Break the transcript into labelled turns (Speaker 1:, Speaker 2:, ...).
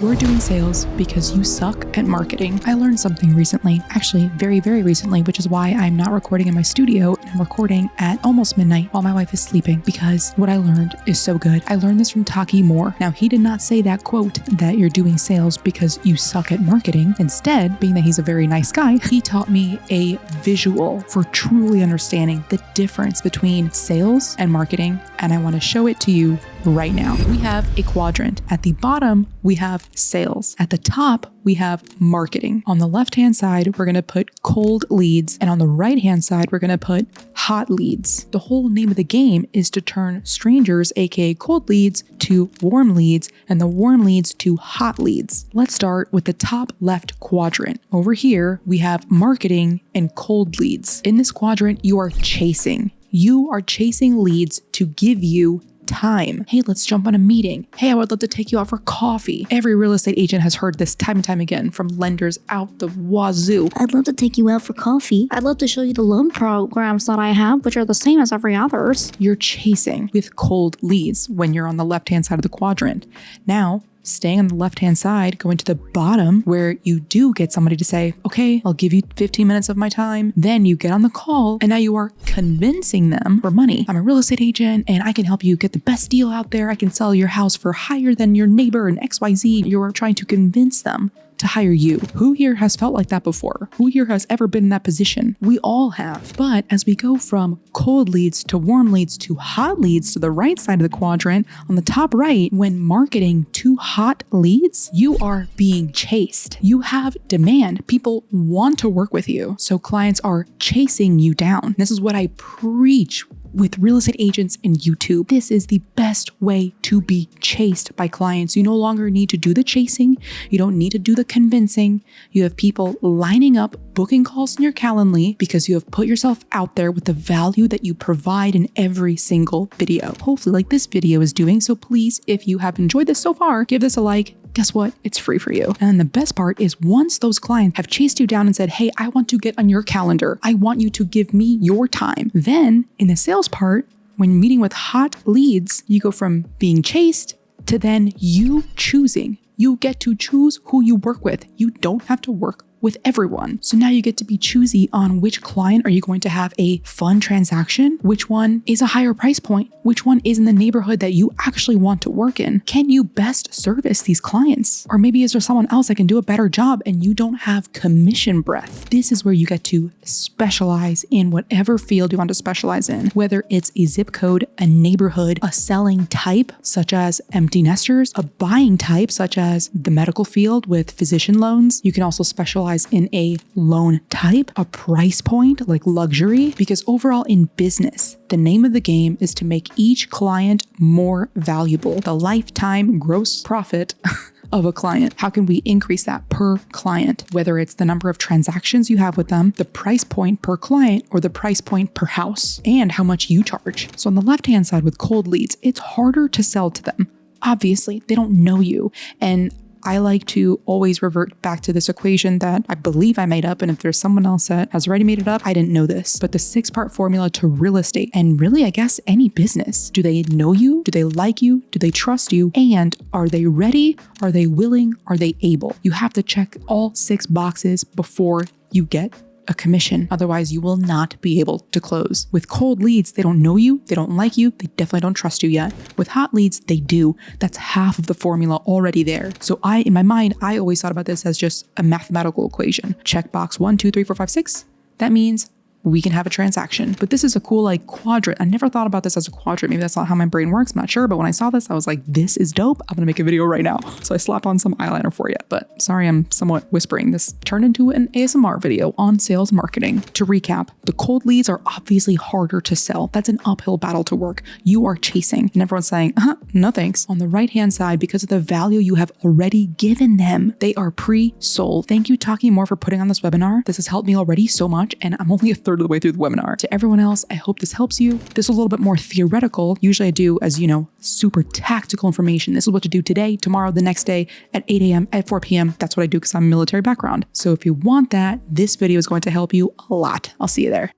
Speaker 1: you're doing sales because you suck at marketing. I learned something recently, actually very, very recently, which is why I'm not recording in my studio and I'm recording at almost midnight while my wife is sleeping, because what I learned is so good. I learned this from Taki Moore. Now, he did not say that quote that you're doing sales because you suck at marketing. Instead, being that he's a very nice guy, he taught me a visual for truly understanding the difference between sales and marketing, and I want to show it to you right now. We have a quadrant. At the bottom, we have sales. At the top, we have marketing. On the left-hand side, we're going to put cold leads, and on the right-hand side, we're going to put hot leads. The whole name of the game is to turn strangers, aka cold leads, to warm leads, and the warm leads to hot leads. Let's start with the top left quadrant. Over here, we have marketing and cold leads. In this quadrant, you are chasing. You are chasing leads to give you time. Hey, let's jump on a meeting. Hey, I would love to take you out for coffee. Every real estate agent has heard this time and time again from lenders out the wazoo.
Speaker 2: I'd love to take you out for coffee. I'd love to show you the loan programs that I have, which are the same as every others.
Speaker 1: You're chasing with cold leads when you're on the left-hand side of the quadrant. Now, staying on the left-hand side, going to the bottom where you do get somebody to say, okay, I'll give you 15 minutes of my time. Then you get on the call and now you are convincing them for money. I'm a real estate agent and I can help you get the best deal out there. I can sell your house for higher than your neighbor and XYZ. You're trying to convince them to hire you. Who here has felt like that before? Who here has ever been in that position? We all have. But as we go from cold leads to warm leads to hot leads to the right side of the quadrant, on the top right, when marketing to hot leads, you are being chased. You have demand. People want to work with you. So clients are chasing you down. This is what I preach with real estate agents and YouTube. This is the best way to be chased by clients. You no longer need to do the chasing. You don't need to do the convincing. You have people lining up, booking calls in your Calendly because you have put yourself out there with the value that you provide in every single video. Hopefully like this video is doing. So please, if you have enjoyed this so far, give this a like. Guess what? It's free for you. And the best part is once those clients have chased you down and said, hey, I want to get on your calendar. I want you to give me your time. Then in the sales part, when meeting with hot leads, you go from being chased to then you choosing. You get to choose who you work with. You don't have to work with everyone. So now you get to be choosy on which client are you going to have a fun transaction, which one is a higher price point, which one is in the neighborhood that you actually want to work in. Can you best service these clients? Or maybe is there someone else that can do a better job and you don't have commission breath? This is where you get to specialize in whatever field you want to specialize in, whether it's a zip code, a neighborhood, a selling type, such as empty nesters, a buying type, such as the medical field with physician loans. You can also specialize in a loan type, a price point like luxury, because overall in business, the name of the game is to make each client more valuable. The lifetime gross profit of a client. How can we increase that per client? Whether it's the number of transactions you have with them, the price point per client, or the price point per house, and how much you charge. So on the left-hand side with cold leads, it's harder to sell to them. Obviously, they don't know you. And I like to always revert back to this equation that I believe I made up. And if there's someone else that has already made it up, I didn't know this. But the 6-part formula to real estate, and really, I guess, any business. Do they know you? Do they like you? Do they trust you? And are they ready? Are they willing? Are they able? You have to check all 6 boxes before you get a commission. Otherwise, you will not be able to close. With cold leads, they don't know you, they don't like you, they definitely don't trust you yet. With hot leads, they do. That's half of the formula already there. So in my mind, I always thought about this as just a mathematical equation. Check box 1, 2, 3, 4, 5, 6. That means we can have a transaction. But this is a cool like quadrant. I never thought about this as a quadrant. Maybe that's not how my brain works. I'm not sure. But when I saw this, I was like, this is dope. I'm gonna make a video right now. So I slapped on some eyeliner for you. But sorry, I'm somewhat whispering. This turned into an ASMR video on sales marketing. To recap, the cold leads are obviously harder to sell. That's an uphill battle to work. You are chasing and everyone's saying, no thanks. On the right-hand side, because of the value you have already given them, they are pre-sold. Thank you, Taki Moore, for putting on this webinar. This has helped me already so much. And I'm only a third of the way through the webinar. To everyone else, I hope this helps you. This is a little bit more theoretical. Usually I do, as you know, super tactical information. This is what to do today, tomorrow, the next day, at 8 a.m., at 4 p.m. That's what I do because I'm a military background. So if you want that, this video is going to help you a lot. I'll see you there.